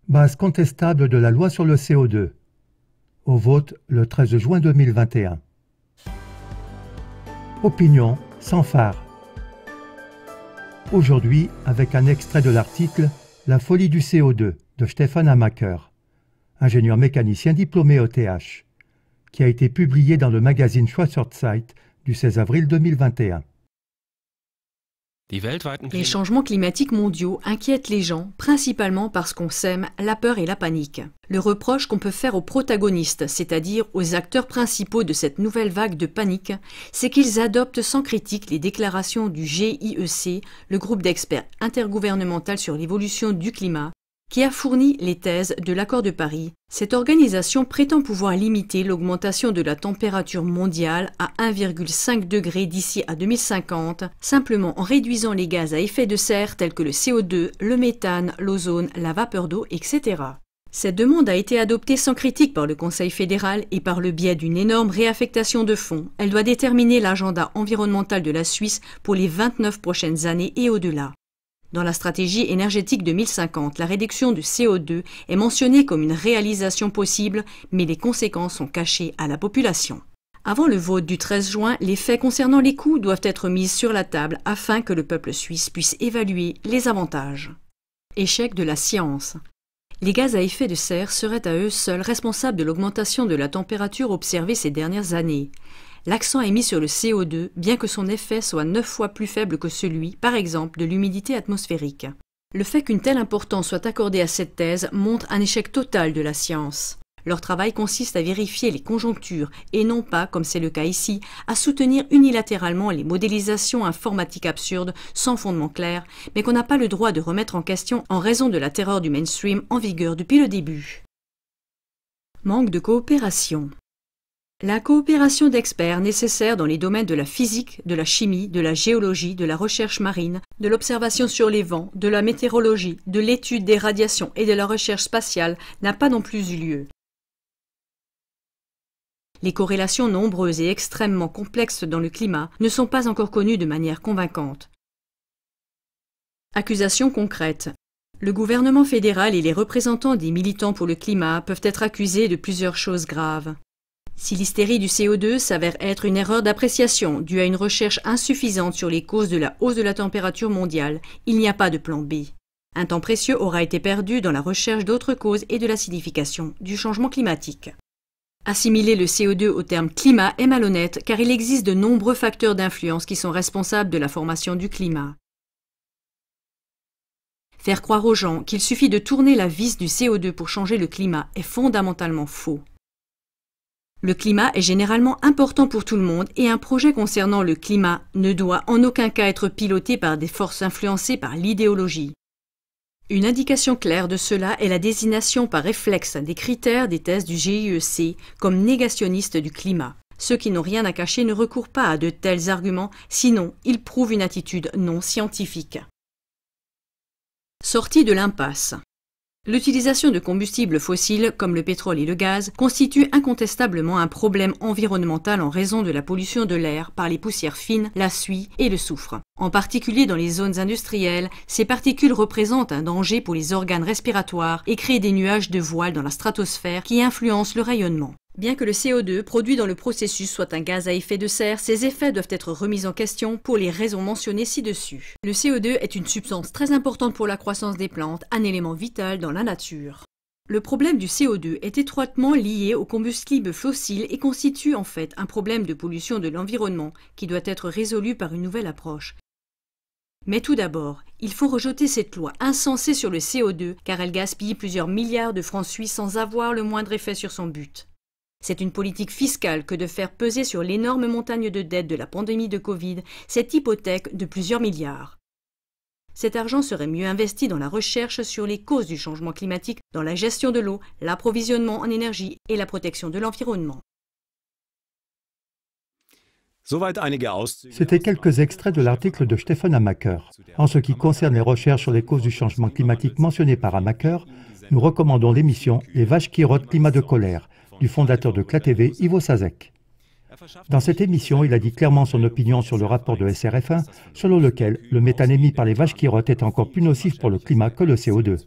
Base contestable de la loi sur le CO2. Au vote le 13 juin 2021. Opinion sans phare. Aujourd'hui, avec un extrait de l'article « La folie du CO2 » de Stefan Hamaker, ingénieur mécanicien diplômé au TH, qui a été publié dans le magazine Schweizer Zeit du 16 avril 2021. Les changements climatiques mondiaux inquiètent les gens, principalement parce qu'on sème la peur et la panique. Le reproche qu'on peut faire aux protagonistes, c'est-à-dire aux acteurs principaux de cette nouvelle vague de panique, c'est qu'ils adoptent sans critique les déclarations du GIEC, le groupe d'experts intergouvernemental sur l'évolution du climat, qui a fourni les thèses de l'accord de Paris. Cette organisation prétend pouvoir limiter l'augmentation de la température mondiale à 1,5 degré d'ici à 2050, simplement en réduisant les gaz à effet de serre tels que le CO2, le méthane, l'ozone, la vapeur d'eau, etc. Cette demande a été adoptée sans critique par le Conseil fédéral et par le biais d'une énorme réaffectation de fonds. Elle doit déterminer l'agenda environnemental de la Suisse pour les 29 prochaines années et au-delà. Dans la stratégie énergétique 2050, la réduction du CO2 est mentionnée comme une réalisation possible, mais les conséquences sont cachées à la population. Avant le vote du 13 juin, les faits concernant les coûts doivent être mis sur la table afin que le peuple suisse puisse évaluer les avantages. Échec de la science. Les gaz à effet de serre seraient à eux seuls responsables de l'augmentation de la température observée ces dernières années. L'accent est mis sur le CO2, bien que son effet soit 9 fois plus faible que celui, par exemple, de l'humidité atmosphérique. Le fait qu'une telle importance soit accordée à cette thèse montre un échec total de la science. Leur travail consiste à vérifier les conjonctures et non pas, comme c'est le cas ici, à soutenir unilatéralement les modélisations informatiques absurdes sans fondement clair, mais qu'on n'a pas le droit de remettre en question en raison de la terreur du mainstream en vigueur depuis le début. Manque de coopération. La coopération d'experts nécessaire dans les domaines de la physique, de la chimie, de la géologie, de la recherche marine, de l'observation sur les vents, de la météorologie, de l'étude des radiations et de la recherche spatiale n'a pas non plus eu lieu. Les corrélations nombreuses et extrêmement complexes dans le climat ne sont pas encore connues de manière convaincante. Accusations concrètes. Le gouvernement fédéral et les représentants des militants pour le climat peuvent être accusés de plusieurs choses graves. Si l'hystérie du CO2 s'avère être une erreur d'appréciation due à une recherche insuffisante sur les causes de la hausse de la température mondiale, il n'y a pas de plan B. Un temps précieux aura été perdu dans la recherche d'autres causes et de l'acidification du changement climatique. Assimiler le CO2 au terme climat est malhonnête car il existe de nombreux facteurs d'influence qui sont responsables de la formation du climat. Faire croire aux gens qu'il suffit de tourner la vis du CO2 pour changer le climat est fondamentalement faux. Le climat est généralement important pour tout le monde et un projet concernant le climat ne doit en aucun cas être piloté par des forces influencées par l'idéologie. Une indication claire de cela est la désignation par réflexe des critères des thèses du GIEC comme négationnistes du climat. Ceux qui n'ont rien à cacher ne recourent pas à de tels arguments, sinon ils prouvent une attitude non scientifique. Sortie de l'impasse. L'utilisation de combustibles fossiles, comme le pétrole et le gaz, constitue incontestablement un problème environnemental en raison de la pollution de l'air par les poussières fines, la suie et le soufre. En particulier dans les zones industrielles, ces particules représentent un danger pour les organes respiratoires et créent des nuages de voile dans la stratosphère qui influencent le rayonnement. Bien que le CO2 produit dans le processus soit un gaz à effet de serre, ses effets doivent être remis en question pour les raisons mentionnées ci-dessus. Le CO2 est une substance très importante pour la croissance des plantes, un élément vital dans la nature. Le problème du CO2 est étroitement lié aux combustibles fossiles et constitue en fait un problème de pollution de l'environnement qui doit être résolu par une nouvelle approche. Mais tout d'abord, il faut rejeter cette loi insensée sur le CO2 car elle gaspille plusieurs milliards de francs suisses sans avoir le moindre effet sur son but. C'est une politique fiscale que de faire peser sur l'énorme montagne de dettes de la pandémie de Covid cette hypothèque de plusieurs milliards. Cet argent serait mieux investi dans la recherche sur les causes du changement climatique, dans la gestion de l'eau, l'approvisionnement en énergie et la protection de l'environnement. C'était quelques extraits de l'article de Stefan Hamaker. En ce qui concerne les recherches sur les causes du changement climatique mentionnées par Hamaker, nous recommandons l'émission « Les vaches qui rôtent climat de colère » du fondateur de CLA-TV, Ivo Sazek. Dans cette émission, il a dit clairement son opinion sur le rapport de SRF1, selon lequel le méthane émis par les vaches qui rôtent est encore plus nocif pour le climat que le CO2.